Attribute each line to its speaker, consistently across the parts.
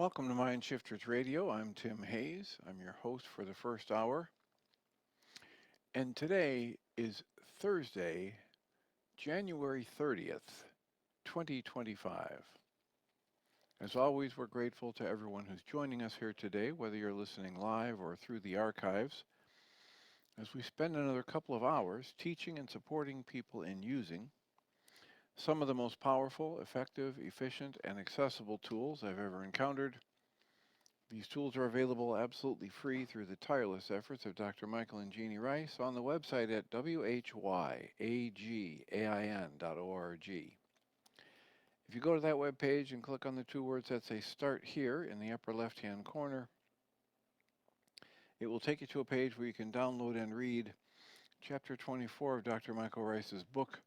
Speaker 1: Welcome to Mind Shifters Radio. I'm Tim Hayes. I'm your host for the first hour. And today is Thursday, January 30th, 2025. As always, we're grateful to everyone who's joining us here today, whether you're listening live or through the archives, as we spend another couple of hours teaching and supporting people in using some of the most powerful, effective, efficient, and accessible tools I've ever encountered. These tools are available absolutely free through the tireless efforts of Dr. Michael and Jeannie Rice on the website at whyagain.org. If you go to that web page and click on the two words that say Start Here in the upper left-hand corner, it will take you to a page where you can download and read Chapter 24 of Dr. Michael Rice's book.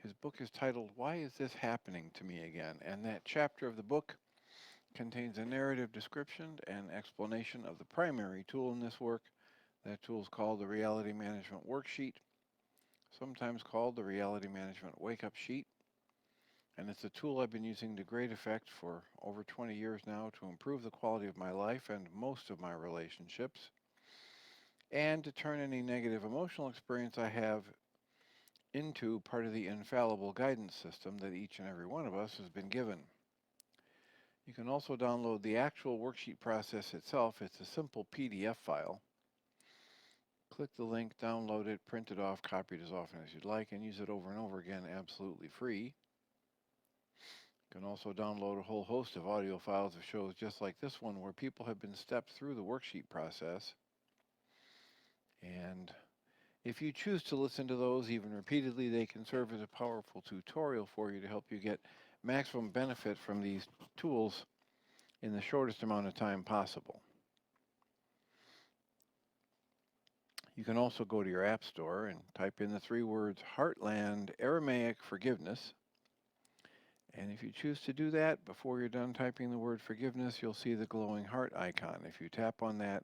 Speaker 1: His book is titled, Why Is This Happening to Me Again? And that chapter of the book contains a narrative description and explanation of the primary tool in this work. That tool is called the Reality Management Worksheet, sometimes called the Reality Management Wake-Up Sheet. And it's a tool I've been using to great effect for over 20 years now to improve the quality of my life and most of my relationships, and to turn any negative emotional experience I have into part of the infallible guidance system that each and every one of us has been given. You can also download the actual worksheet process itself. It's a simple PDF file. Click the link, download it, print it off, copy it as often as you'd like, and use it over and over again absolutely free. You can also download a whole host of audio files of shows just like this one where people have been stepped through the worksheet process. And if you choose to listen to those even repeatedly, they can serve as a powerful tutorial for you to help you get maximum benefit from these tools in the shortest amount of time possible. You can also go to your app store and type in the three words Heartland Aramaic Forgiveness. And if you choose to do that, before you're done typing the word forgiveness, you'll see the glowing heart icon. If you tap on that,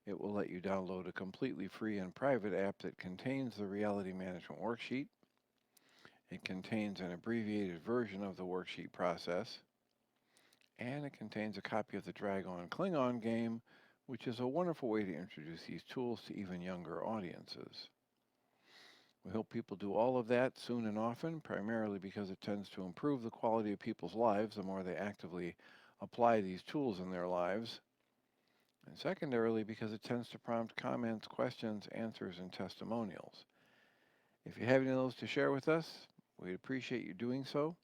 Speaker 1: it will let you download a completely free and private app that contains the Reality Management Worksheet. It contains an abbreviated version of the worksheet process, and it contains a copy of the Dragon Klingon game, which is a wonderful way to introduce these tools to even younger audiences. We hope people do all of that soon and often, primarily because it tends to improve the quality of people's lives the more they actively apply these tools in their lives, and secondarily because it tends to prompt comments, questions, answers, and testimonials. If you have any of those to share with us, we'd appreciate you doing so.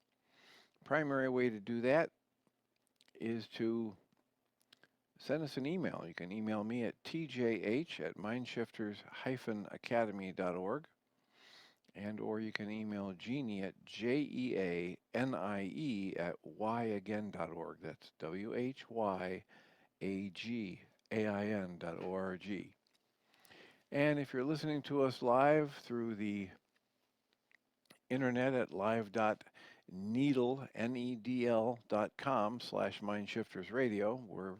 Speaker 1: The primary way to do that is to send us an email. You can email me at tjh@mindshifters-academy.org, and or you can email Jeannie at jeanie@whyagain.org. That's whyagain.org. And if you're listening to us live through the internet at live.needle.com/mindshiftersradio, we're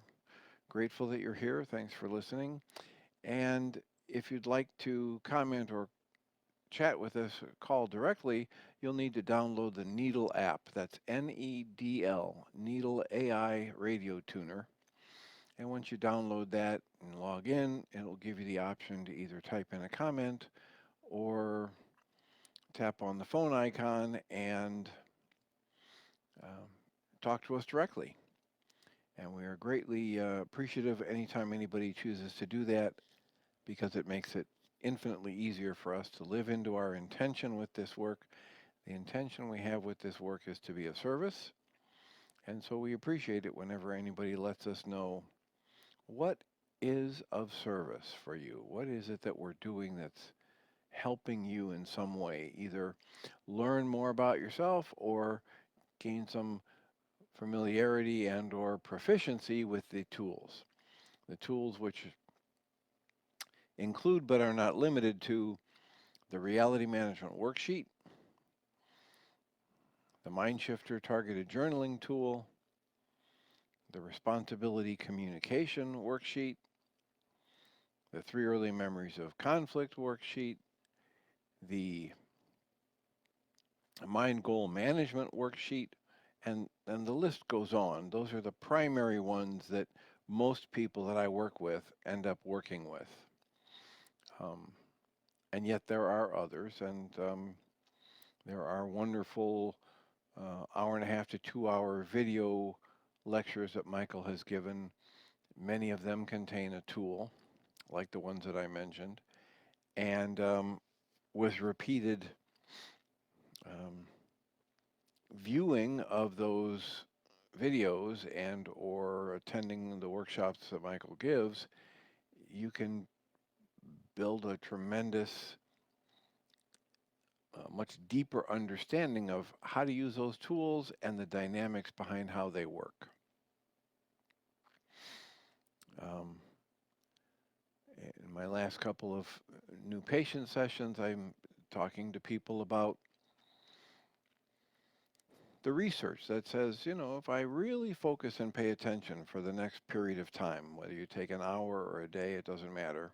Speaker 1: grateful that you're here. Thanks for listening. And if you'd like to comment or chat with us, call directly, you'll need to download the Needle app. That's N-E-D-L, Needle AI Radio Tuner. And once you download that and log in, it'll give you the option to either type in a comment or tap on the phone icon and talk to us directly. And we are greatly appreciative anytime anybody chooses to do that, because it makes it infinitely easier for us to live into our intention with this work. The intention we have with this work is to be of service, and so we appreciate it whenever anybody lets us know what is of service for you. What is it that we're doing that's helping you in some way, either learn more about yourself or gain some familiarity and or proficiency with the tools. The tools which include but are not limited to the Reality Management Worksheet, the Mindshifter Targeted Journaling Tool, the Responsibility Communication Worksheet, the 3 Early Memories of Conflict Worksheet, the Mind Goal Management Worksheet, and the list goes on. Those are the primary ones that most people that I work with end up working with. Um, and yet there are others, and there are wonderful hour and a half to 2 hour video lectures that Michael has given. Many of them contain a tool, like the ones that I mentioned, and with repeated um, viewing of those videos and or attending the workshops that Michael gives, you can build a tremendous, much deeper understanding of how to use those tools and the dynamics behind how they work. Um, in my last couple of new patient sessions, I'm talking to people about the research that says, if I really focus and pay attention for the next period of time, whether you take an hour or a day, it doesn't matter.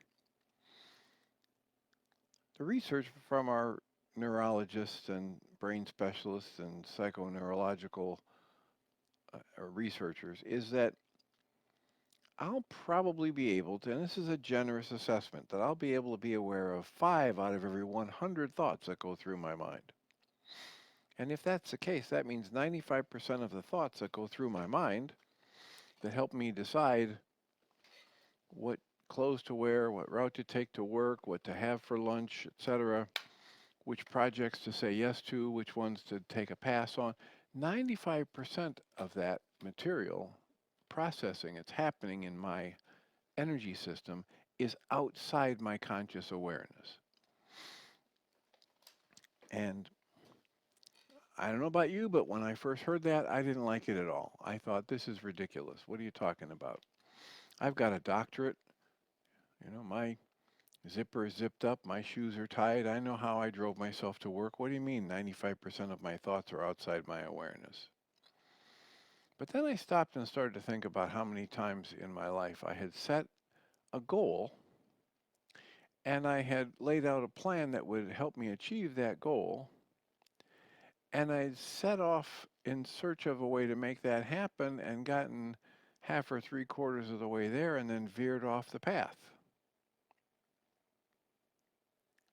Speaker 1: The research from our neurologists and brain specialists and psychoneurological researchers is that I'll probably be able to, and this is a generous assessment, that I'll be able to be aware of 5 out of every 100 thoughts that go through my mind. And if that's the case, that means 95% of the thoughts that go through my mind that help me decide what clothes to wear, what route to take to work, what to have for lunch, etc., which projects to say yes to, which ones to take a pass on. 95% of that material processing, it's happening in my energy system, is outside my conscious awareness. And I don't know about you, but when I first heard that, I didn't like it at all. I thought, this is ridiculous. What are you talking about? I've got a doctorate. My zipper is zipped up. My shoes are tied. I know how I drove myself to work. What do you mean 95% of my thoughts are outside my awareness? But then I stopped and started to think about how many times in my life I had set a goal and I had laid out a plan that would help me achieve that goal. And I'd set off in search of a way to make that happen and gotten half or 3/4 of the way there and then veered off the path.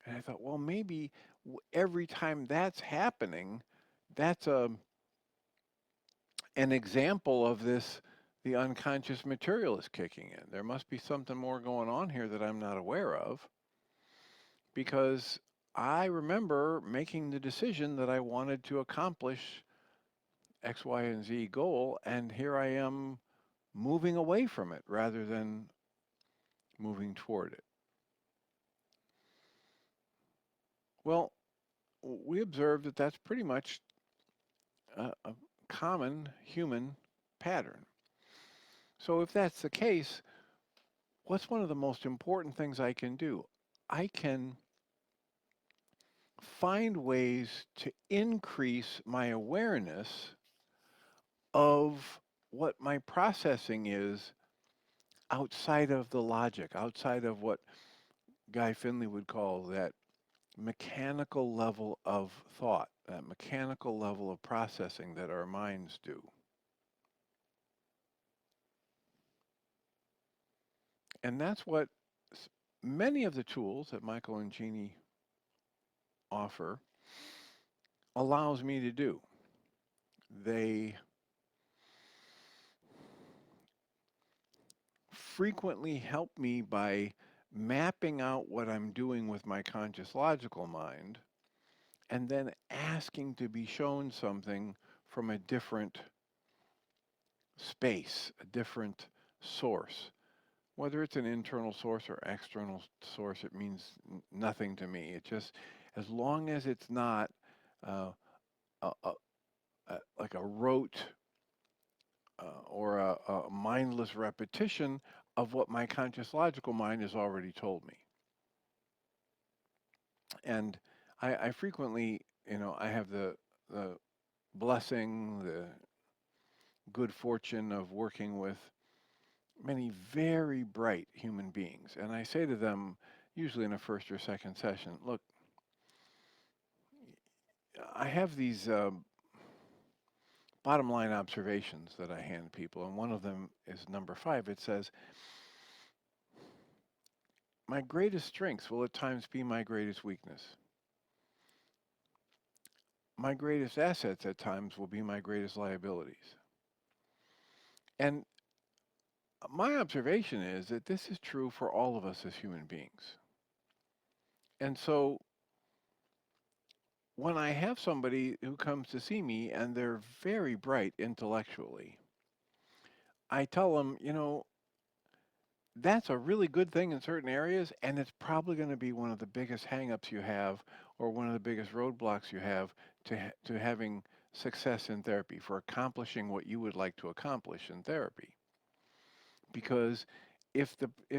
Speaker 1: And I thought, well, maybe every time that's happening, that's an example of this, the unconscious material is kicking in. There must be something more going on here that I'm not aware of, because I remember making the decision that I wanted to accomplish X, Y, and Z goal, and here I am moving away from it rather than moving toward it. Well, we observed that that's pretty much a common human pattern. So if that's the case, what's one of the most important things I can do? I can find ways to increase my awareness of what my processing is outside of the logic, outside of what Guy Finley would call that mechanical level of thought, that mechanical level of processing that our minds do. And that's what many of the tools that Michael and Jeannie offer allows me to do. They frequently help me by mapping out what I'm doing with my conscious logical mind and then asking to be shown something from a different space, a different source. Whether it's an internal source or external source, it means nothing to me. It just, as long as it's not uh, like a rote or a mindless repetition of what my conscious logical mind has already told me. And I frequently, I have the blessing, the good fortune of working with many very bright human beings. And I say to them, usually in a first or second session, look, I have these bottom line observations that I hand people, and one of them is number 5. It says, my greatest strengths will at times be my greatest weakness. My greatest assets at times will be my greatest liabilities. And my observation is that this is true for all of us as human beings. And so when I have somebody who comes to see me and they're very bright intellectually, I tell them, that's a really good thing in certain areas, and it's probably going to be one of the biggest hangups you have, or one of the biggest roadblocks you have to having success in therapy, for accomplishing what you would like to accomplish in therapy. Because if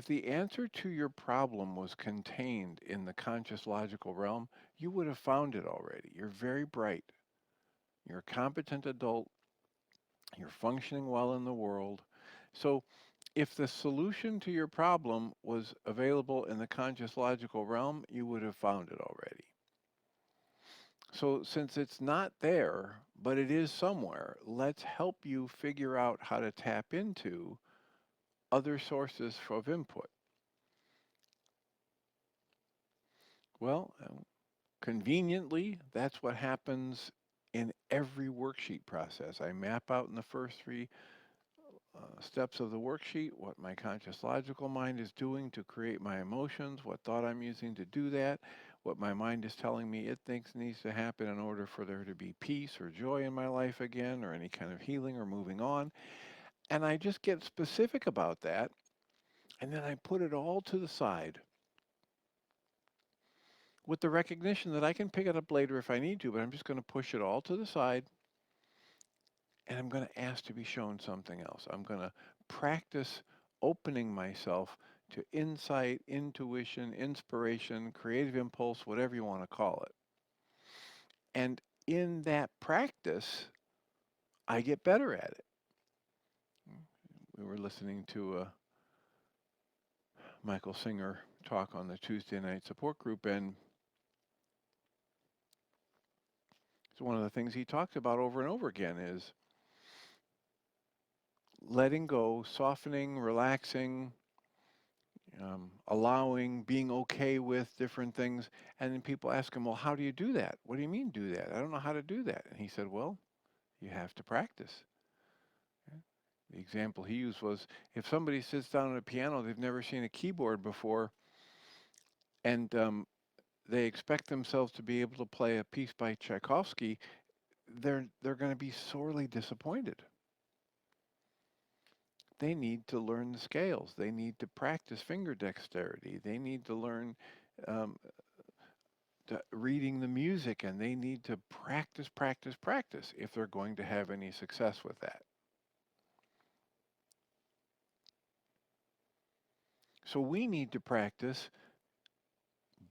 Speaker 1: the answer to your problem was contained in the conscious logical realm, you would have found it already. You're very bright. You're a competent adult. You're functioning well in the world. So if the solution to your problem was available in the conscious logical realm, you would have found it already. So since it's not there, but it is somewhere, let's help you figure out how to tap into other sources of input. Well, conveniently, that's what happens in every worksheet process. I map out in the first 3 steps of the worksheet what my conscious logical mind is doing to create my emotions, what thought I'm using to do that, what my mind is telling me it thinks needs to happen in order for there to be peace or joy in my life again, or any kind of healing or moving on. And I just get specific about that, and then I put it all to the side with the recognition that I can pick it up later if I need to, but I'm just going to push it all to the side, and I'm going to ask to be shown something else. I'm going to practice opening myself to insight, intuition, inspiration, creative impulse, whatever you want to call it. And in that practice, I get better at it. We were listening to a Michael Singer talk on the Tuesday night support group, and it's one of the things he talks about over and over again is letting go, softening, relaxing, allowing, being okay with different things. And then people ask him, well, how do you do that? What do you mean do that? I don't know how to do that. And he said, well, you have to practice. The example he used was, if somebody sits down at a piano, they've never seen a keyboard before, and they expect themselves to be able to play a piece by Tchaikovsky, they're going to be sorely disappointed. They need to learn the scales. They need to practice finger dexterity. They need to learn um, reading the music, and they need to practice, practice, practice if they're going to have any success with that. So we need to practice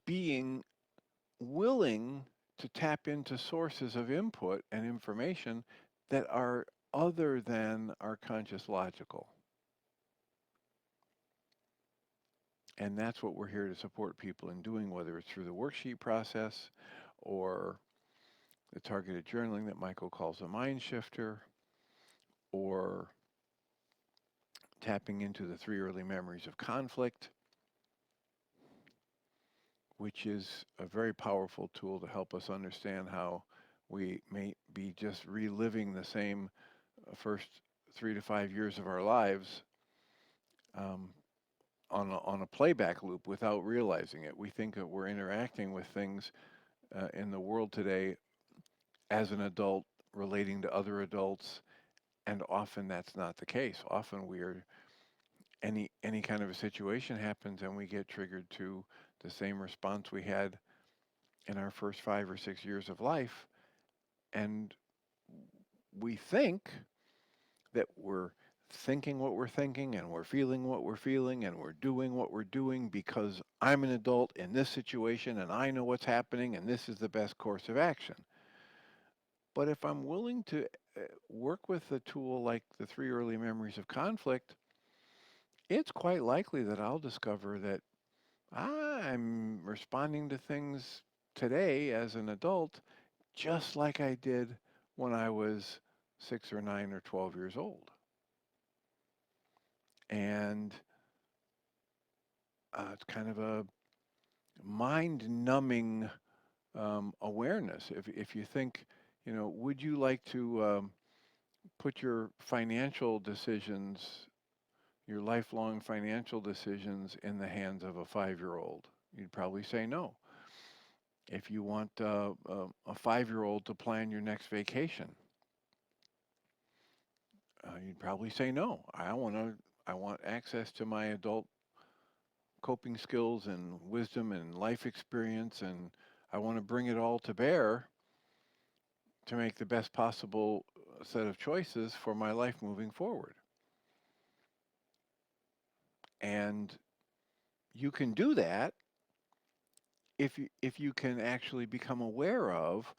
Speaker 1: being willing to tap into sources of input and information that are other than our conscious logical. And that's what we're here to support people in doing, whether it's through the worksheet process or the targeted journaling that Michael calls a mind shifter, or tapping into the 3 early memories of conflict, which is a very powerful tool to help us understand how we may be just reliving the same first 3 to 5 years of our lives um, on a playback loop without realizing it. We think that we're interacting with things in the world today as an adult, relating to other adults, and often that's not the case. Often we are any kind of a situation happens and we get triggered to the same response we had in our first 5 or 6 years of life, and we think that we're thinking what we're thinking, and we're feeling what we're feeling, and we're doing what we're doing because I'm an adult in this situation and I know what's happening and this is the best course of action. But if I'm willing to work with a tool like the 3 early memories of conflict, it's quite likely that I'll discover that I'm responding to things today as an adult just like I did when I was 6 or 9 or 12 years old. And it's kind of a mind-numbing awareness. If you think, would you like to put your financial decisions, your lifelong financial decisions, in the hands of a 5-year-old? You'd probably say no. If you want a 5-year-old to plan your next vacation, you'd probably say no. I want access to my adult coping skills and wisdom and life experience, and I want to bring it all to bear to make the best possible set of choices for my life moving forward. And you can do that if you can actually become aware of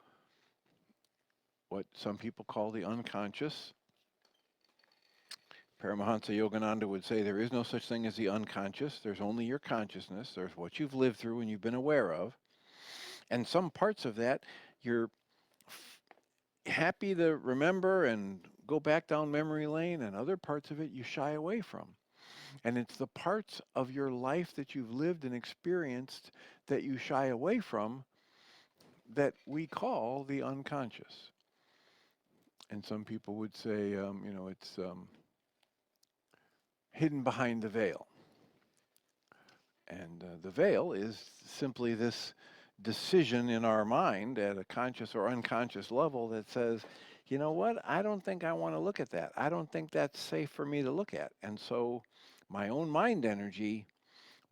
Speaker 1: what some people call the unconscious. Paramahansa Yogananda would say there is no such thing as the unconscious. There's only your consciousness. There's what you've lived through and you've been aware of. And some parts of that you're happy to remember and go back down memory lane, and other parts of it you shy away from. And it's the parts of your life that you've lived and experienced that you shy away from that we call the unconscious. And some people would say, it's hidden behind the veil. And the veil is simply this decision in our mind at a conscious or unconscious level that says, you know what, I don't think I want to look at that. I don't think that's safe for me to look at. And so my own mind energy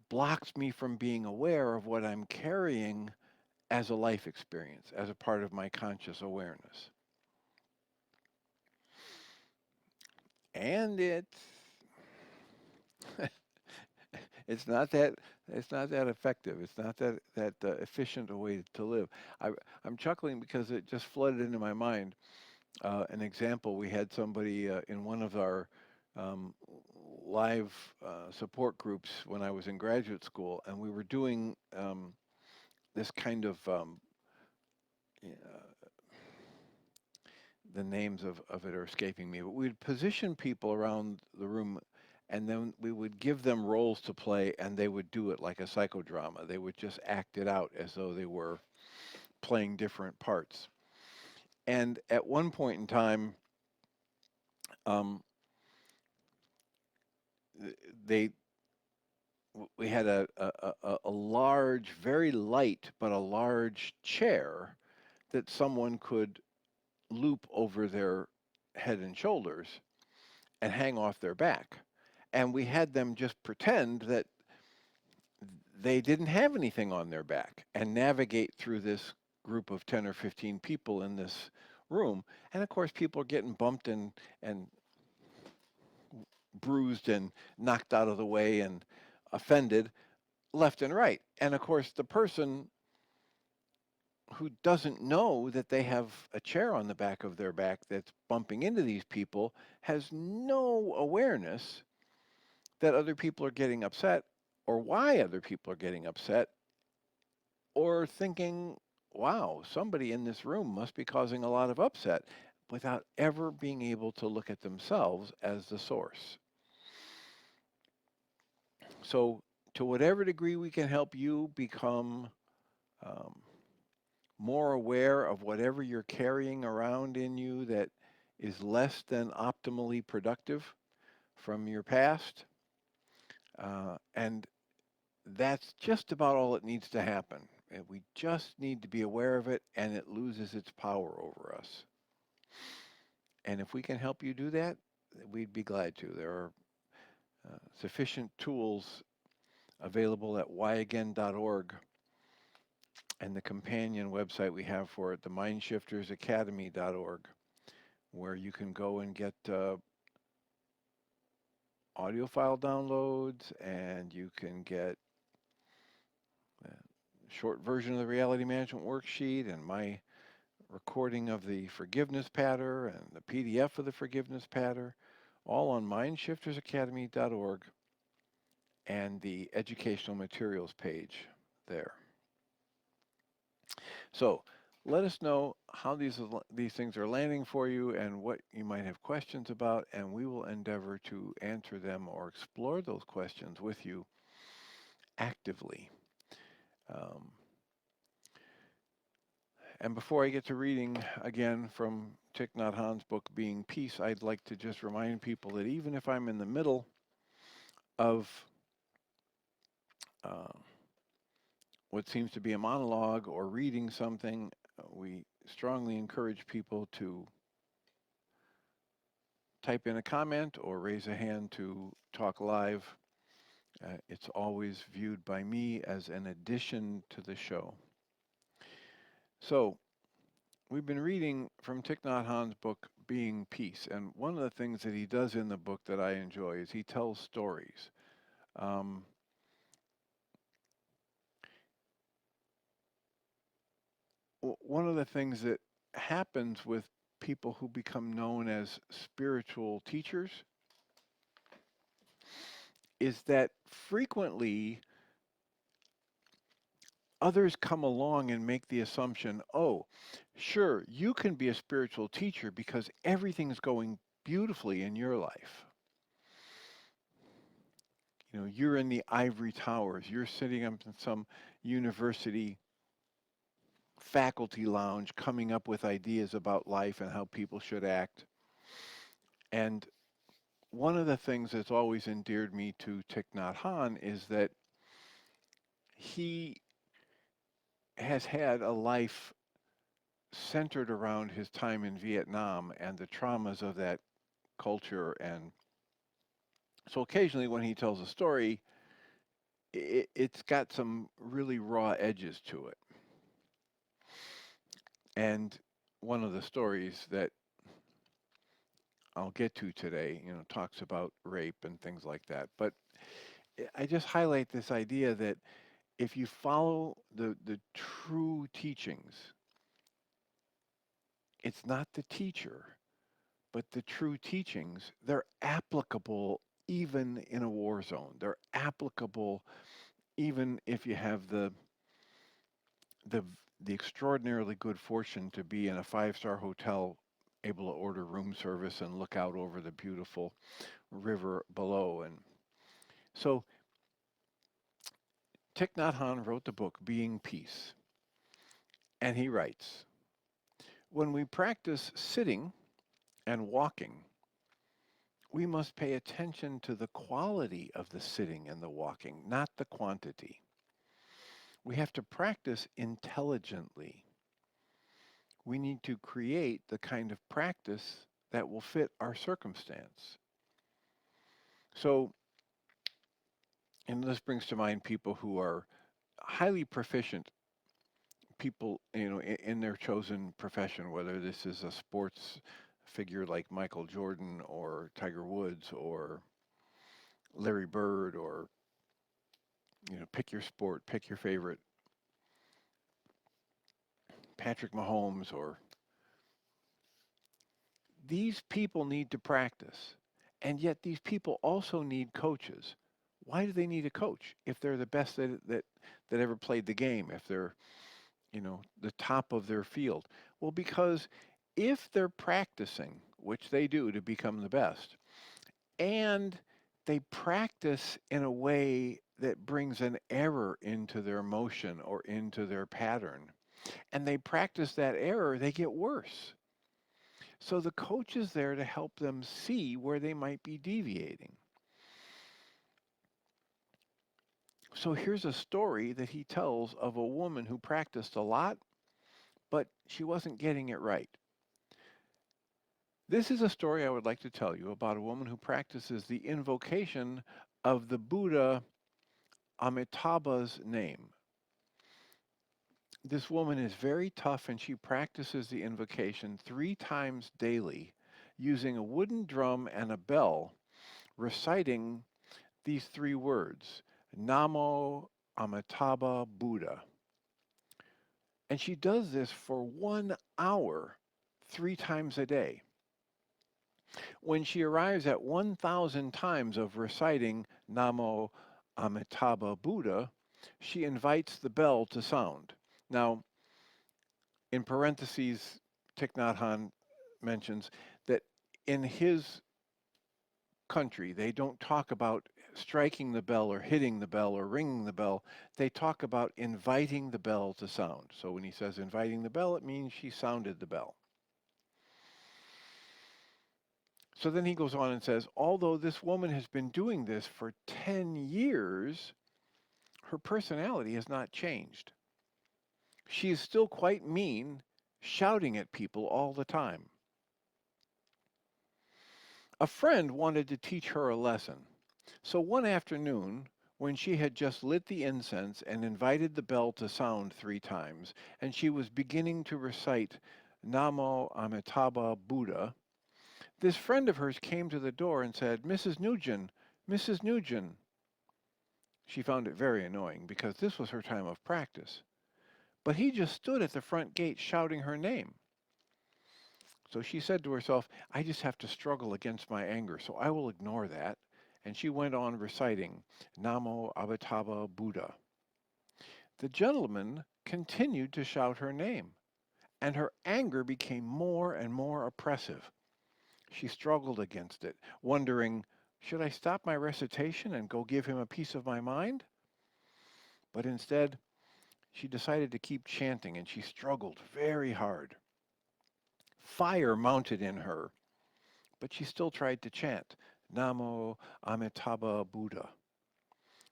Speaker 1: blocks me from being aware of what I'm carrying as a life experience, as a part of my conscious awareness. And it's not that effective. It's not that efficient a way to live. I'm chuckling because it just flooded into my mind an example. We had somebody in one of our live support groups when I was in graduate school, and we were doing this kind of the names of it are escaping me, but we'd position people around the room, and then we would give them roles to play, and they would do it like a psychodrama. They would just act it out as though they were playing different parts. And at one point in time, we had a large, very light, but a large chair that someone could loop over their head and shoulders and hang off their back. And we had them just pretend that they didn't have anything on their back and navigate through this group of 10 or 15 people in this room. And of course, people are getting bumped and bruised and knocked out of the way and offended left and right. And of course, the person who doesn't know that they have a chair on the back of their back that's bumping into these people has no awareness that other people are getting upset or why other people are getting upset, or thinking, wow, somebody in this room must be causing a lot of upset, without ever being able to look at themselves as the source. So to whatever degree we can help you become more aware of whatever you're carrying around in you that is less than optimally productive from your past, and that's just about all that needs to happen. We just need to be aware of it, and it loses its power over us. And if we can help you do that, we'd be glad to. There are sufficient tools available at whyagain.org, and the companion website we have for it, the mindshiftersacademy.org, where you can go and get audio file downloads, and you can get a short version of the reality management worksheet and my recording of the forgiveness pattern and the PDF of the forgiveness pattern, all on mindshiftersacademy.org and the educational materials page there. So Let us know how these things are landing for you and what you might have questions about, and we will endeavor to answer them or explore those questions with you actively. Um, and before I get to reading again from Thich Nhat Hanh's book, Being Peace, I'd like to just remind people that even if I'm in the middle of uh, what seems to be a monologue or reading something, we strongly encourage people to type in a comment or raise a hand to talk live. It's always viewed by me as an addition to the show. So, we've been reading from Thich Nhat Hanh's book, Being Peace, and one of the things that he does in the book that I enjoy is he tells stories. Um, One of the things that happens with people who become known as spiritual teachers is that frequently others come along and make the assumption, oh, sure, you can be a spiritual teacher because everything's going beautifully in your life. You know, you're in the ivory towers, you're sitting up in some university faculty lounge coming up with ideas about life and how people should act. And one of the things that's always endeared me to Thich Nhat Hanh is that he has had a life centered around his time in Vietnam and the traumas of that culture. And so occasionally when he tells a story, it's got some really raw edges to it. And one of the stories that I'll get to today, you know, talks about rape and things like that. But I just highlight this idea that if you follow the true teachings, it's not the teacher, but the true teachings, they're applicable even in a war zone. They're applicable even if you have the the extraordinarily good fortune to be in a five-star hotel, able to order room service and look out over the beautiful river below. And so Thich Nhat Hanh wrote the book Being Peace, and he writes, when we practice sitting and walking, we must pay attention to the quality of the sitting and the walking, not the quantity. We have to practice intelligently. We need to create the kind of practice that will fit our circumstance. So, and this brings to mind people who are highly proficient people, you know, in their chosen profession, whether this is a sports figure like Michael Jordan or Tiger Woods or Larry Bird, or, you know, pick your sport, pick your favorite, Patrick Mahomes, or these people need to practice. And yet these people also need coaches. Why do they need a coach if they're the best that ever played the game, if they're, you know, the top of their field? Well, because if they're practicing, which they do to become the best, and they practice in a way that brings an error into their motion or into their pattern, and they practice that error, they get worse. So the coach is there to help them see where they might be deviating. So here's a story that he tells of a woman who practiced a lot, but she wasn't getting it right. This is a story I would like to tell you about a woman who practices the invocation of the Buddha Amitabha's name. This woman is very tough and she practices the invocation 3 times daily using a wooden drum and a bell, reciting these 3 words, Namo Amitabha Buddha. And she does this for 1 hour, 3 times a day. When she arrives at 1,000 times of reciting Namo Amitabha Buddha, she invites the bell to sound. Now, In parentheses, Thich Nhat Hanh mentions that in his country, they don't talk about striking the bell or hitting the bell or ringing the bell. They talk about inviting the bell to sound. So when he says inviting the bell, it means she sounded the bell. So then he goes on and says, although this woman has been doing this for 10 years, her personality has not changed. She is still quite mean, shouting at people all the time. A friend wanted to teach her a lesson. So one afternoon, when she had just lit the incense and invited the bell to sound 3 times, and she was beginning to recite Namo Amitabha Buddha, this friend of hers came to the door and said, Mrs. Nugent, Mrs. Nugent. She found it very annoying because this was her time of practice. But he just stood at the front gate shouting her name. So she said to herself, I just have to struggle against my anger, so I will ignore that. And she went on reciting Namo Amitabha Buddha. The gentleman continued to shout her name, and her anger became more and more oppressive. She struggled against it, wondering, should I stop my recitation and go give him a piece of my mind? But instead, she decided to keep chanting, and she struggled very hard. Fire mounted in her, but she still tried to chant, Namo Amitabha Buddha.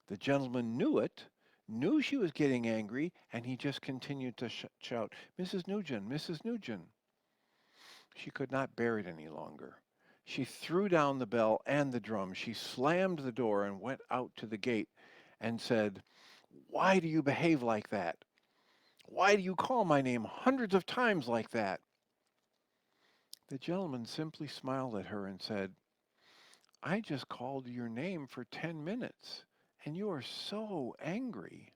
Speaker 1: The gentleman knew it, knew she was getting angry, and he just continued to shout, Mrs. Nugent, Mrs. Nugent. She could not bear it any longer. She threw down the bell and the drum. She slammed the door and went out to the gate and said, Why do you behave like that? Why do you call my name hundreds of times like that? The gentleman simply smiled at her and said, I just called your name for 10 minutes, and you are so angry.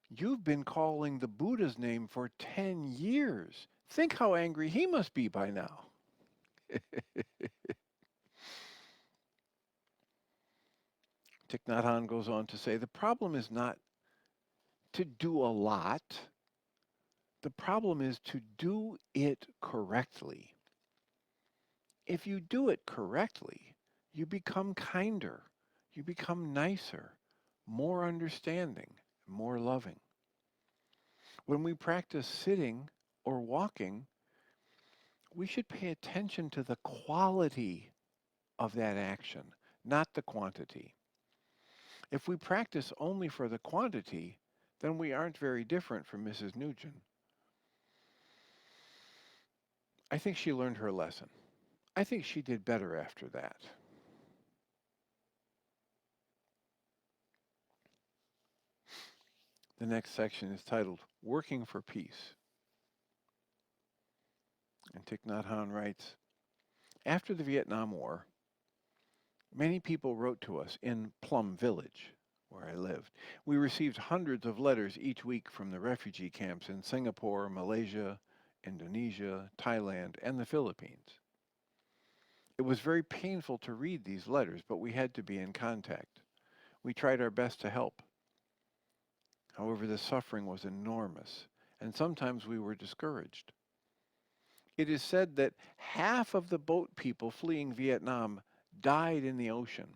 Speaker 1: You've been calling the Buddha's name for 10 years. Think how angry he must be by now. Thich Nhat Hanh goes on to say, the problem is not to do a lot. The problem is to do it correctly. If you do it correctly, you become kinder, you become nicer, more understanding, more loving. When we practice sitting or walking, we should pay attention to the quality of that action, not the quantity. If we practice only for the quantity, then we aren't very different from Mrs. Nugent. I think she learned her lesson. I think she did better after that. The next section is titled Working for Peace. And Thich Nhat Hanh writes, after the Vietnam War, many people wrote to us in Plum Village, where I lived. We received hundreds of letters each week from the refugee camps in Singapore, Malaysia, Indonesia, Thailand, and the Philippines. It was very painful to read these letters, but we had to be in contact. We tried our best to help. However, the suffering was enormous, and sometimes we were discouraged. It is said that half of the boat people fleeing Vietnam died in the ocean.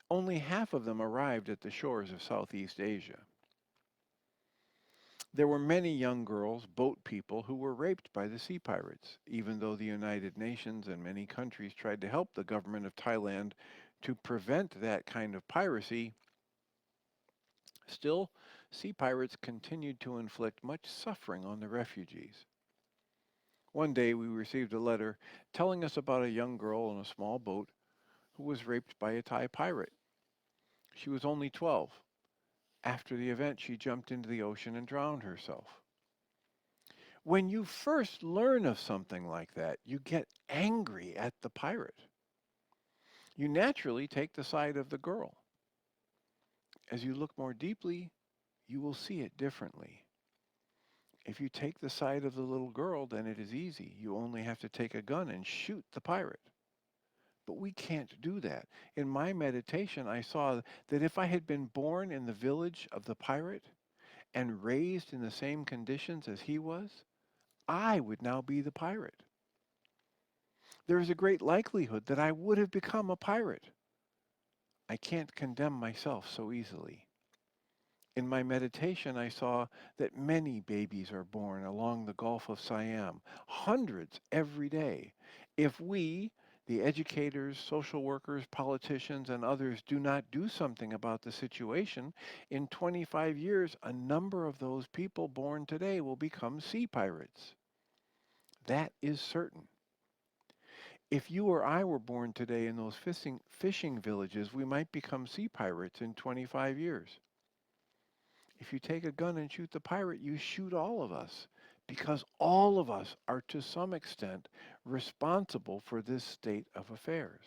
Speaker 1: Only half of them arrived at the shores of Southeast Asia. There were many young girls, boat people, who were raped by the sea pirates, even though the United Nations and many countries tried to help the government of Thailand to prevent that kind of piracy. Still, sea pirates continued to inflict much suffering on the refugees. One day we received a letter telling us about a young girl in a small boat who was raped by a Thai pirate. She was only 12. After the event, she jumped into the ocean and drowned herself. When you first learn of something like that, you get angry at the pirate. You naturally take the side of the girl. As you look more deeply, you will see it differently. If you take the side of the little girl, then it is easy. You only have to take a gun and shoot the pirate. But we can't do that. In my meditation, I saw that if I had been born in the village of the pirate, and raised in the same conditions as he was, I would now be the pirate. There is a great likelihood that I would have become a pirate. I can't condemn myself so easily. In my meditation, I saw that many babies are born along the Gulf of Siam, hundreds every day. If we, the educators, social workers, politicians, and others, do not do something about the situation, in 25 years, a number of those people born today will become sea pirates. That is certain. If you or I were born today in those fishing villages, we might become sea pirates in 25 years. If you take a gun and shoot the pirate, you shoot all of us because all of us are to some extent responsible for this state of affairs.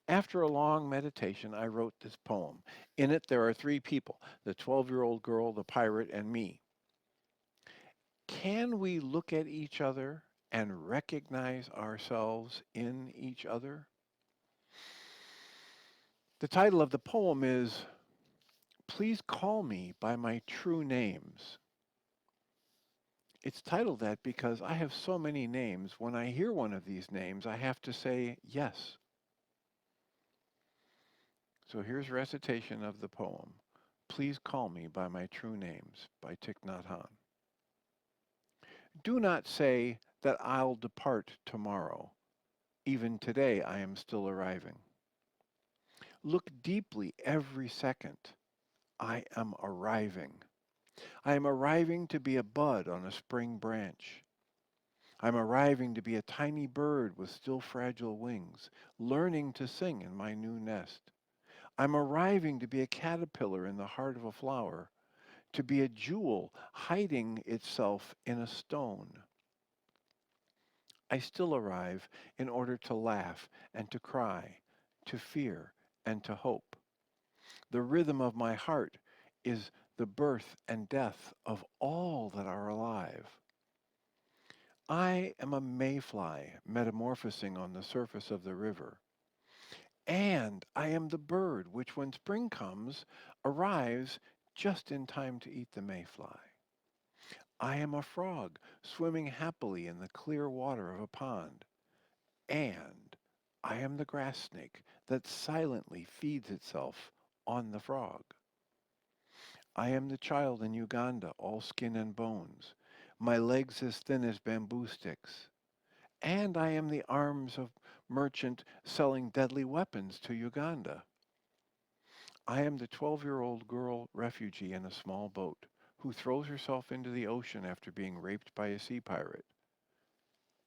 Speaker 1: After a long meditation, I wrote this poem. In it, there are three people, the 12-year-old girl, the pirate, and me. Can we look at each other and recognize ourselves in each other? The title of the poem is Please Call Me by My True Names. It's titled that because I have so many names. When I hear one of these names, I have to say yes. So here's recitation of the poem. Please Call Me by My True Names by Thich Nhat Hanh. Do not say that I'll depart tomorrow. Even today I am still arriving. Look deeply every second. I am arriving. I am arriving to be a bud on a spring branch. I'm arriving to be a tiny bird with still fragile wings, learning to sing in my new nest. I'm arriving to be a caterpillar in the heart of a flower, to be a jewel hiding itself in a stone. I still arrive in order to laugh and to cry, to fear and to hope. The rhythm of my heart is the birth and death of all that are alive. I am a mayfly metamorphosing on the surface of the river. And I am the bird which, when spring comes, arrives just in time to eat the mayfly. I am a frog swimming happily in the clear water of a pond. And I am the grass snake that silently feeds itself on the frog. I am the child in Uganda, all skin and bones, my legs as thin as bamboo sticks. And I am the arms of merchant selling deadly weapons to Uganda. I am the 12-year-old girl refugee in a small boat who throws herself into the ocean after being raped by a sea pirate.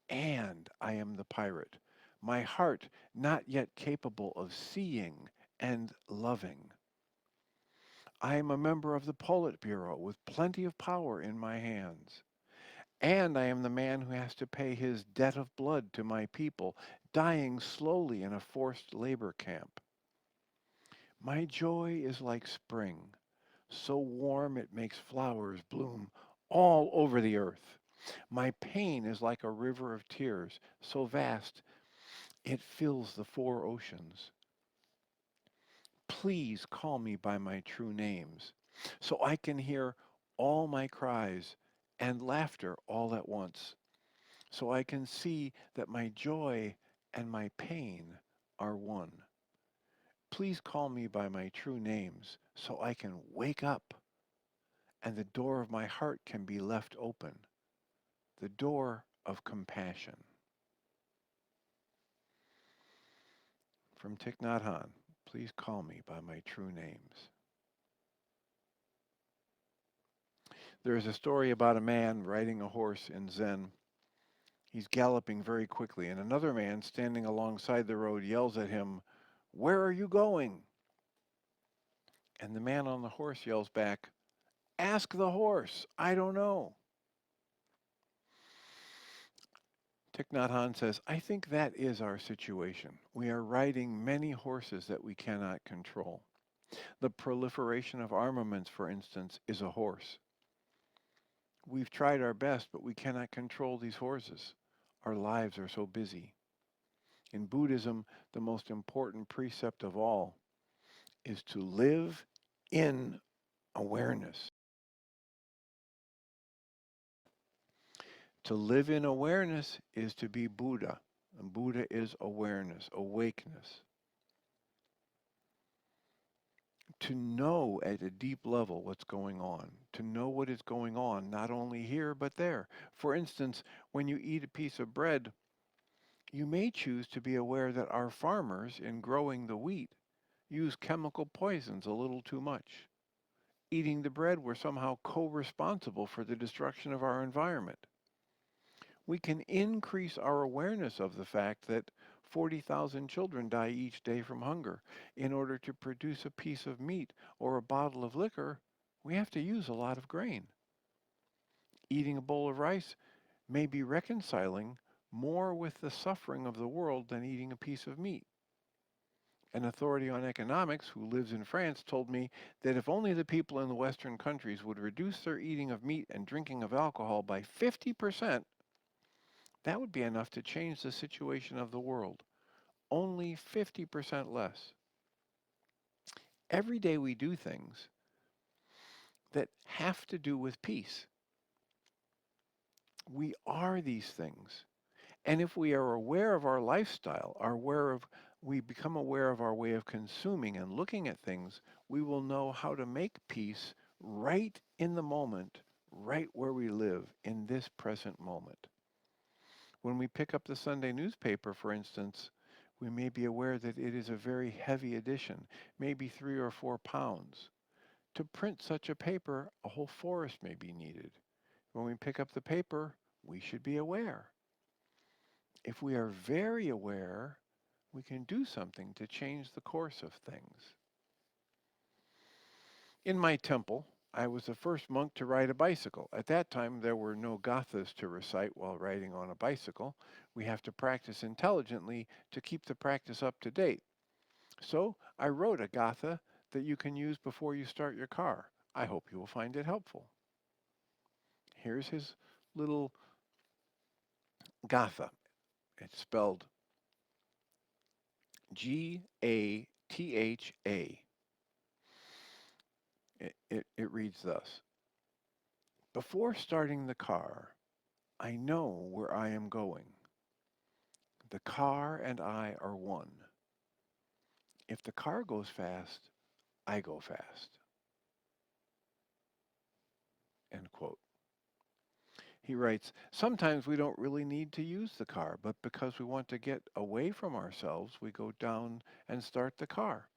Speaker 1: And I am the pirate, my heart not yet capable of seeing and loving. I am a member of the Politburo with plenty of power in my hands. And I am the man who has to pay his debt of blood to my people, dying slowly in a forced labor camp. My joy is like spring, so warm it makes flowers bloom all over the earth. My pain is like a river of tears, so vast it fills the four oceans. Please call me by my true names, so I can hear all my cries and laughter all at once, so I can see that my joy and my pain are one. Please call me by my true names, so I can wake up and the door of my heart can be left open, the door of compassion. From Thich Nhat Hanh, please call me by my true names. There is a story about a man riding a horse in Zen. He's galloping very quickly, and another man standing alongside the road yells at him, "Where are you going?" And the man on the horse yells back, "Ask the horse, I don't know." Thich Nhat Hanh says, I think that is our situation. We are riding many horses that we cannot control. The proliferation of armaments, for instance, is a horse. We've tried our best, but we cannot control these horses. Our lives are so busy. In Buddhism, the most important precept of all is to live in Awareness. To live in awareness is to be Buddha. And Buddha is awareness, awakeness. To know at a deep level what's going on, to know what is going on, not only here but there. For instance, when you eat a piece of bread, you may choose to be aware that our farmers, in growing the wheat, use chemical poisons a little too much. Eating the bread, we're somehow co-responsible for the destruction of our environment. We can increase our awareness of the fact that 40,000 children die each day from hunger. In order to produce a piece of meat or a bottle of liquor, we have to use a lot of grain. Eating a bowl of rice may be reconciling more with the suffering of the world than eating a piece of meat. An authority on economics who lives in France told me that if only the people in the Western countries would reduce their eating of meat and drinking of alcohol by 50%, that would be enough to change the situation of the world. Only 50% less. Every day we do things that have to do with peace. We are these things. And if we are aware of our lifestyle, we become aware of our way of consuming and looking at things, we will know how to make peace right in the moment, right where we live, in this present moment. When we pick up the Sunday newspaper, for instance, we may be aware that it is a very heavy edition, maybe 3 or 4 pounds. To print such a paper, a whole forest may be needed. When we pick up the paper, we should be aware. If we are very aware, we can do something to change the course of things. In my temple, I was the first monk to ride a bicycle. At that time, there were no gathas to recite while riding on a bicycle. We have to practice intelligently to keep the practice up to date. So I wrote a gatha that you can use before you start your car. I hope you will find it helpful. Here's his little gatha. It's spelled Gatha. It reads thus. Before starting the car, I know where I am going. The car and I are one. If the car goes fast, I go fast. End quote. He writes, sometimes we don't really need to use the car, but because we want to get away from ourselves, we go down and start the car.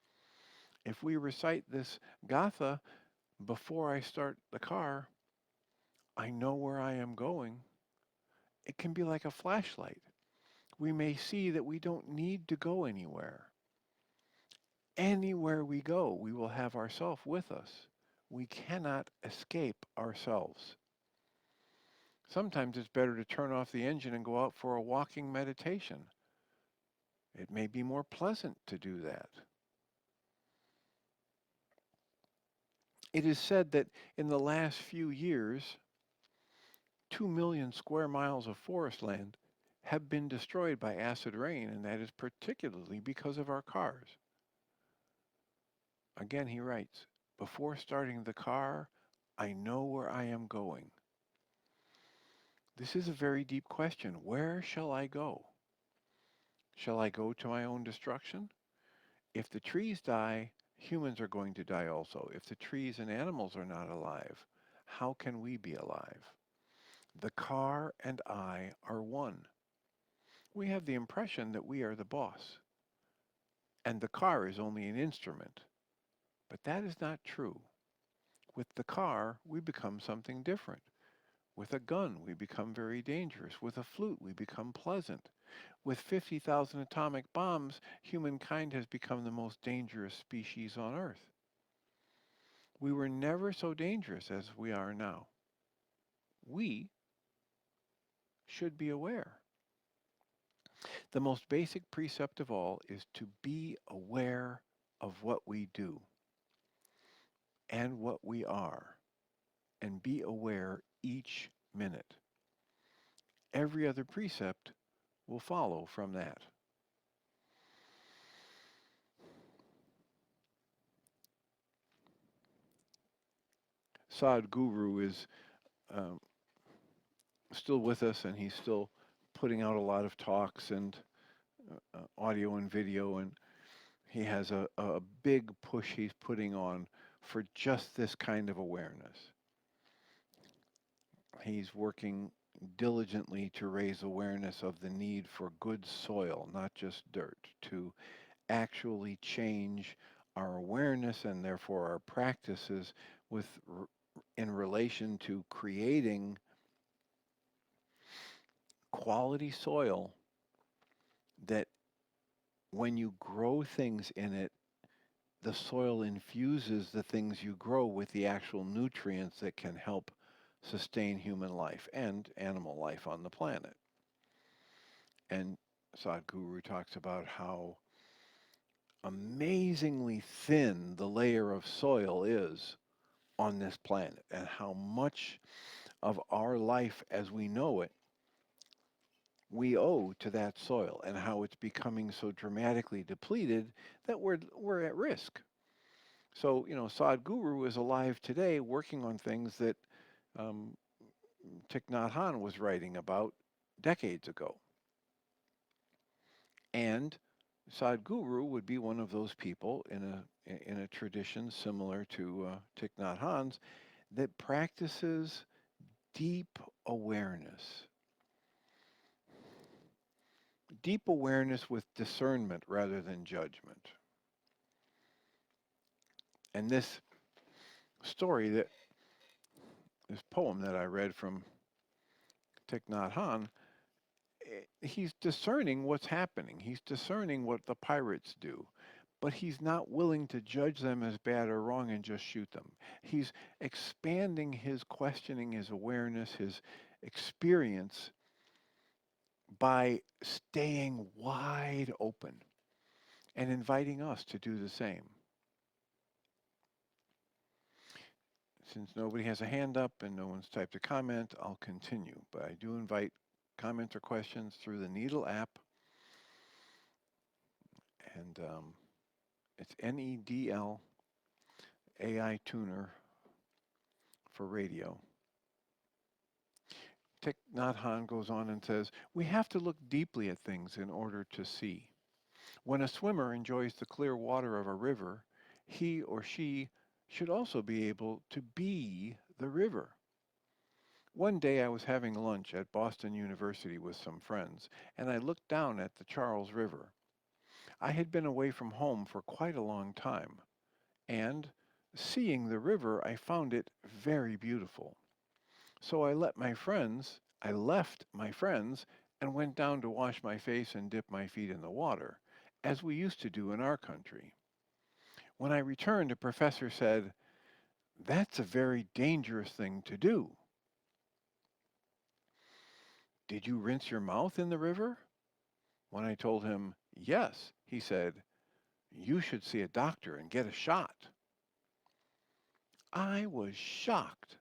Speaker 1: If we recite this gatha before I start the car, I know where I am going. It can be like a flashlight. We may see that we don't need to go anywhere. Anywhere we go, we will have ourself with us. We cannot escape ourselves. Sometimes it's better to turn off the engine and go out for a walking meditation. It may be more pleasant to do that. It is said that in the last few years, 2 million square miles of forest land have been destroyed by acid rain, and that is particularly because of our cars. Again, he writes, before starting the car, I know where I am going. This is a very deep question. Where shall I go? Shall I go to my own destruction? If the trees die, humans are going to die also. If the trees and animals are not alive, how can we be alive? The car and I are one. We have the impression that we are the boss, and the car is only an instrument. But that is not true. With the car, we become something different. With a gun, we become very dangerous. With a flute, we become pleasant. With 50,000 atomic bombs, humankind has become the most dangerous species on Earth. We were never so dangerous as we are now. We should be aware. The most basic precept of all is to be aware of what we do and what we are, and be aware each minute. Every other precept will follow from that. Sadhguru is um, still with us, and he's still putting out a lot of talks and audio and video, and he has a big push he's putting on for just this kind of awareness. He's working diligently to raise awareness of the need for good soil, not just dirt, to actually change our awareness and therefore our practices with in relation to creating quality soil that when you grow things in it, the soil infuses the things you grow with the actual nutrients that can help sustain human life and animal life on the planet. And Sadhguru talks about how amazingly thin the layer of soil is on this planet and how much of our life as we know it we owe to that soil and how it's becoming so dramatically depleted that we're at risk. So, Sadhguru is alive today working on things that um, Thich Nhat Hanh was writing about decades ago. And Sadhguru would be one of those people in a tradition similar to Thich Nhat Hanh's that practices deep awareness. Deep awareness with discernment rather than judgment. And this this poem that I read from Thich Nhat Hanh, he's discerning what's happening. He's discerning what the pirates do, but he's not willing to judge them as bad or wrong and just shoot them. He's expanding his questioning, his awareness, his experience by staying wide open and inviting us to do the same. Since nobody has a hand up and no one's typed a comment, I'll continue. But I do invite comments or questions through the Needle app. And it's NEDL AI Tuner for radio. Thich Nhat Hanh goes on and says, we have to look deeply at things in order to see. When a swimmer enjoys the clear water of a river, he or she should also be able to be the river. One day I was having lunch at Boston University with some friends, and I looked down at the Charles River. I had been away from home for quite a long time, and seeing the river, I found it very beautiful. So I left my friends and went down to wash my face and dip my feet in the water, as we used to do in our country. When I returned, a professor said, "That's a very dangerous thing to do." "Did you rinse your mouth in the river?" When I told him, "Yes," he said, "You should see a doctor and get a shot." I was shocked.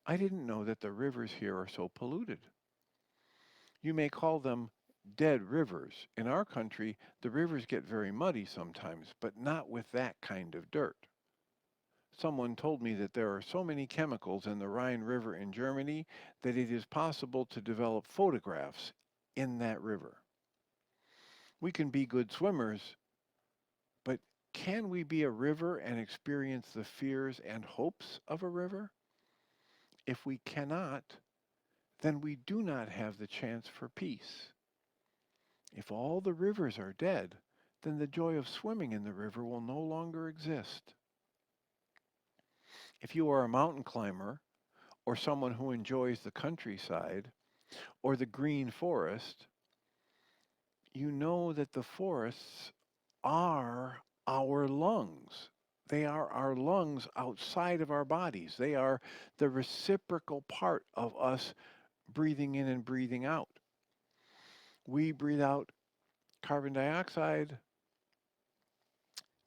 Speaker 1: I didn't know that the rivers here are so polluted. You may call them dead rivers. In our country, the rivers get very muddy sometimes, but not with that kind of dirt. Someone told me that there are so many chemicals in the Rhine River in Germany that it is possible to develop photographs in that river. We can be good swimmers, but can we be a river and experience the fears and hopes of a river? If we cannot, then we do not have the chance for peace. If all the rivers are dead, then the joy of swimming in the river will no longer exist. If you are a mountain climber, or someone who enjoys the countryside, or the green forest, you know that the forests are our lungs. They are our lungs outside of our bodies. They are the reciprocal part of us breathing in and breathing out. We breathe out carbon dioxide.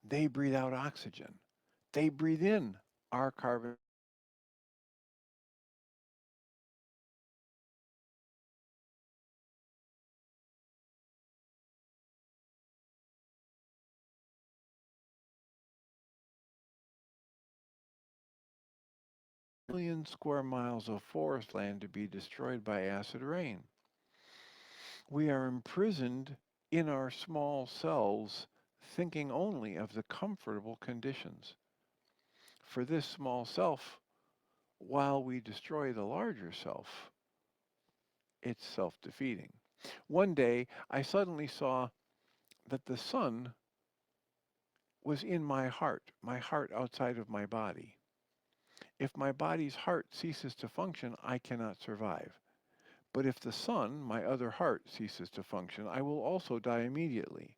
Speaker 1: They breathe out oxygen. They breathe in our carbon million square miles of forest land to be destroyed by acid rain. We are imprisoned in our small selves, thinking only of the comfortable conditions. For this small self, while we destroy the larger self, it's self-defeating. One day, I suddenly saw that the sun was in my heart outside of my body. If my body's heart ceases to function, I cannot survive. But if the sun, my other heart, ceases to function, I will also die immediately.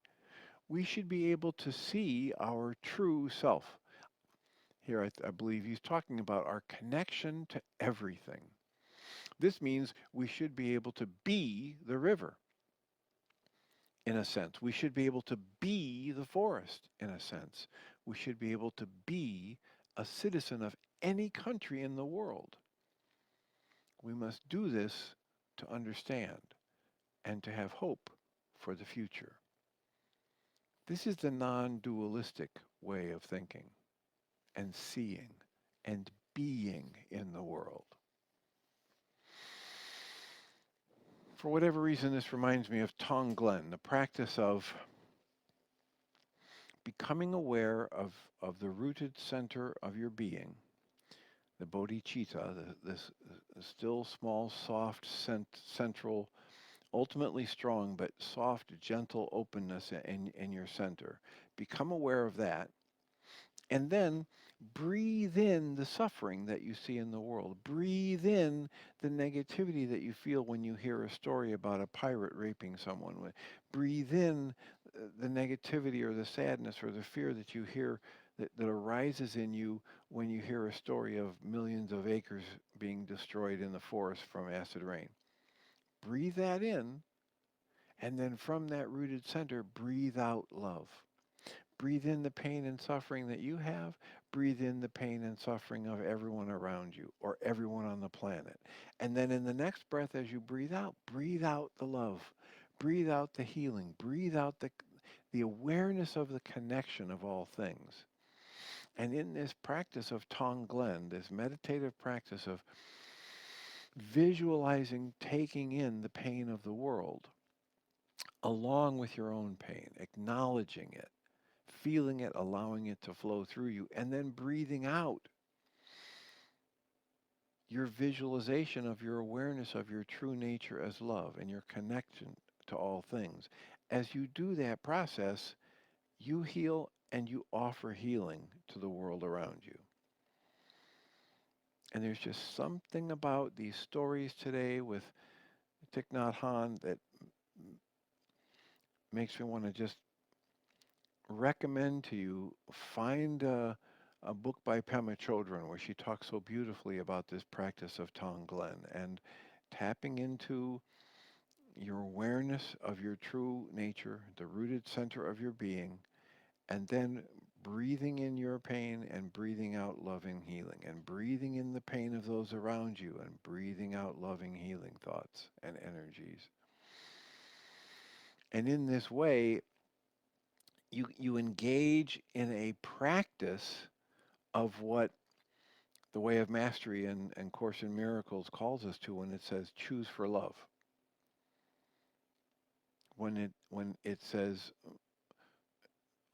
Speaker 1: We should be able to see our true self. Here, I believe he's talking about our connection to everything. This means we should be able to be the river, in a sense. We should be able to be the forest, in a sense. We should be able to be a citizen of any country in the world. We must do this to understand and to have hope for the future. This is the non-dualistic way of thinking and seeing and being in the world. For whatever reason, this reminds me of Tonglen, the practice of becoming aware of the rooted center of your being, the bodhicitta, this still small, soft, central, ultimately strong, but soft, gentle openness in your center. Become aware of that, and then breathe in the suffering that you see in the world. Breathe in the negativity that you feel when you hear a story about a pirate raping someone. Breathe in the negativity or the sadness or the fear that you hear that arises in you when you hear a story of millions of acres being destroyed in the forest from acid rain. Breathe that in, and then from that rooted center, breathe out love. Breathe in the pain and suffering that you have. Breathe in the pain and suffering of everyone around you or everyone on the planet. And then in the next breath, as you breathe out the love. Breathe out the healing. Breathe out the awareness of the connection of all things. And in this practice of Tonglen, this meditative practice of visualizing, taking in the pain of the world, along with your own pain, acknowledging it, feeling it, allowing it to flow through you, and then breathing out your visualization of your awareness of your true nature as love and your connection to all things. As you do that process, you heal and you offer healing to the world around you. And there's just something about these stories today with Thich Nhat Hanh that makes me want to just recommend to you, find a book by Pema Chodron where she talks so beautifully about this practice of Tonglen and tapping into your awareness of your true nature, the rooted center of your being, and then breathing in your pain and breathing out loving healing, and breathing in the pain of those around you and breathing out loving healing thoughts and energies. And in this way, you engage in a practice of what the Way of Mastery and Course in Miracles calls us to when it says choose for love. When it says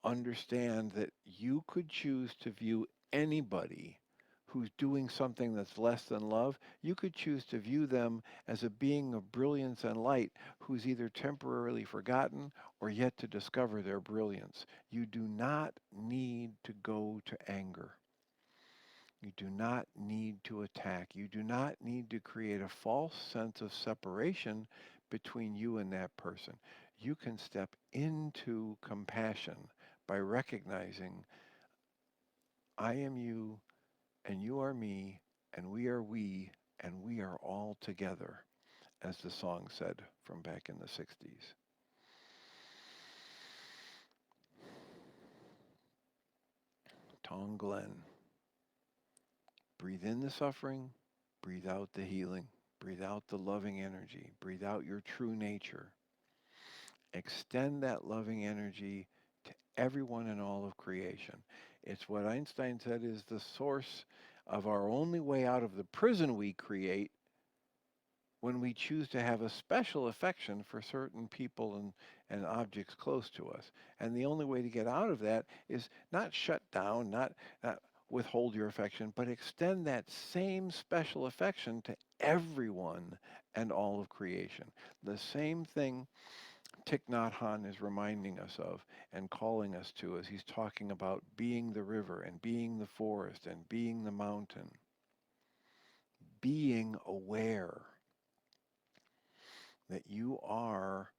Speaker 1: understand that you could choose to view anybody who's doing something that's less than love, you could choose to view them as a being of brilliance and light who's either temporarily forgotten or yet to discover their brilliance. You do not need to go to anger. You do not need to attack. You do not need to create a false sense of separation between you and that person. You can step into compassion by recognizing I am you and you are me and we are we and we are all together, as the song said from back in the 60s. Tonglen. Breathe in the suffering, breathe out the healing, breathe out the loving energy, breathe out your true nature. Extend that loving energy to everyone in all of creation. It's what Einstein said is the source of our only way out of the prison we create when we choose to have a special affection for certain people and objects close to us. And the only way to get out of that is not shut down, not withhold your affection, but extend that same special affection to everyone and all of creation. The same thing Thich Nhat Hanh is reminding us of and calling us to as he's talking about being the river and being the forest and being the mountain. Being aware that you are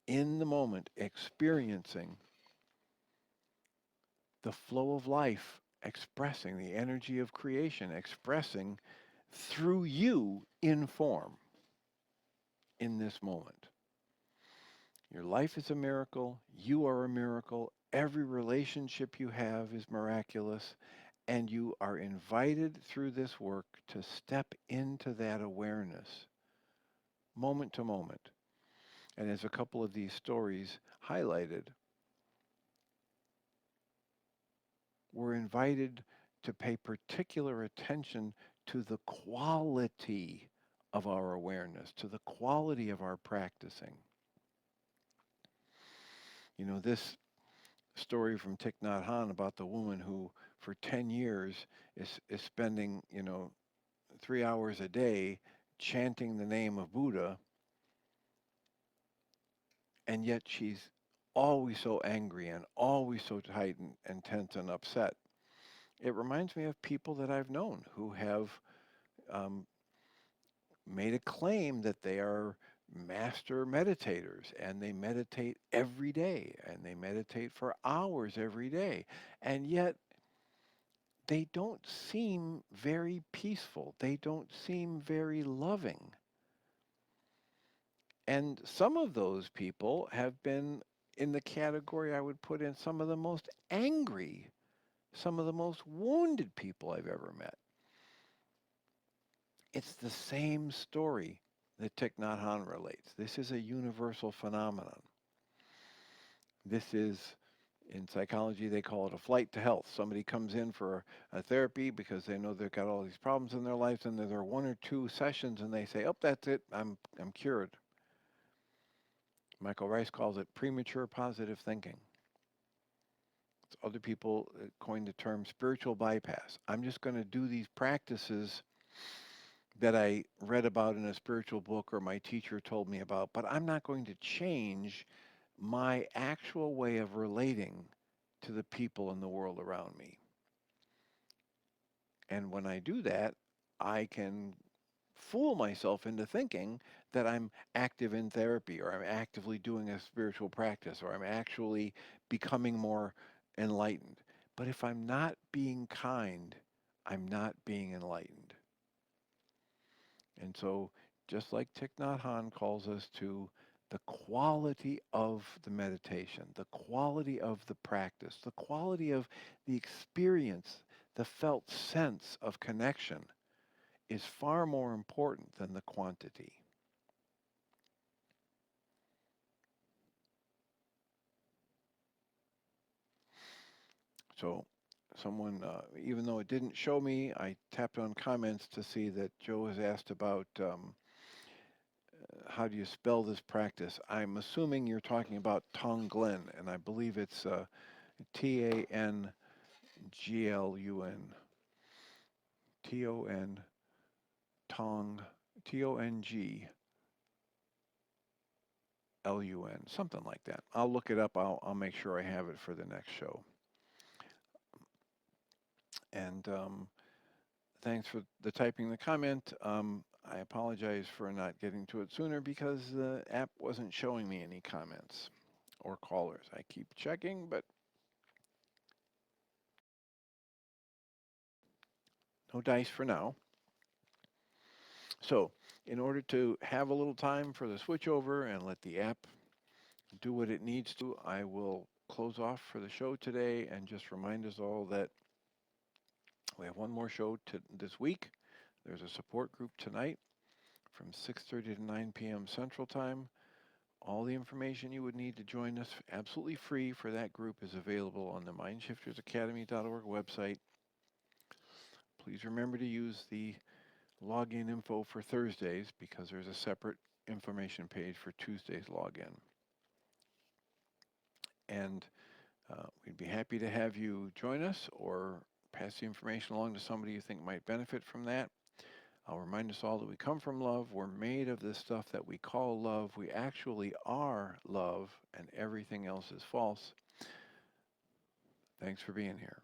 Speaker 1: in the moment experiencing the flow of life, expressing the energy of creation, expressing through you in form in this moment. Your life is a miracle. You are a miracle. Every relationship you have is miraculous. And you are invited through this work to step into that awareness moment to moment. And as a couple of these stories highlighted, we're invited to pay particular attention to the quality of our awareness, to the quality of our practicing. You know, this story from Thich Nhat Hanh about the woman who for 10 years is spending, 3 hours a day chanting the name of Buddha, and yet she's always so angry and always so tight and tense and upset. It reminds me of people that I've known who have um, made a claim that they are master meditators and they meditate every day and they meditate for hours every day. And yet they don't seem very peaceful. They don't seem very loving. And some of those people have been in the category I would put in some of the most angry, some of the most wounded people I've ever met. It's the same story that Thich Nhat Hanh relates. This is a universal phenomenon. This is, in psychology, they call it a flight to health. Somebody comes in for a therapy because they know they've got all these problems in their lives, and there are 1 or 2 sessions, and they say, "Oh, that's it. I'm cured." Michael Rice calls it premature positive thinking. Other people coined the term spiritual bypass. I'm just going to do these practices that I read about in a spiritual book or my teacher told me about, but I'm not going to change my actual way of relating to the people in the world around me. And when I do that, I can fool myself into thinking that I'm active in therapy or I'm actively doing a spiritual practice or I'm actually becoming more enlightened. But if I'm not being kind, I'm not being enlightened. And so just like Thich Nhat Hanh calls us to the quality of the meditation, the quality of the practice, the quality of the experience, the felt sense of connection is far more important than the quantity. So someone, even though it didn't show me, I tapped on comments to see that Joe has asked about how do you spell this practice. I'm assuming you're talking about Tonglun, and I believe it's Tanglun. Ton, Tong, Tonglun, something like that. I'll look it up. I'll make sure I have it for the next show. And thanks for the typing the comment. I apologize for not getting to it sooner because the app wasn't showing me any comments or callers. I keep checking, but no dice for now. So in order to have a little time for the switchover and let the app do what it needs to, I will close off for the show today and just remind us all that we have one more show this week. There's a support group tonight from 6:30 to 9 p.m. Central Time. All the information you would need to join us absolutely free for that group is available on the mindshiftersacademy.org website. Please remember to use the login info for Thursdays because there's a separate information page for Tuesday's login. And we'd be happy to have you join us or pass the information along to somebody you think might benefit from that. I'll remind us all that we come from love. We're made of this stuff that we call love. We actually are love, and everything else is false. Thanks for being here.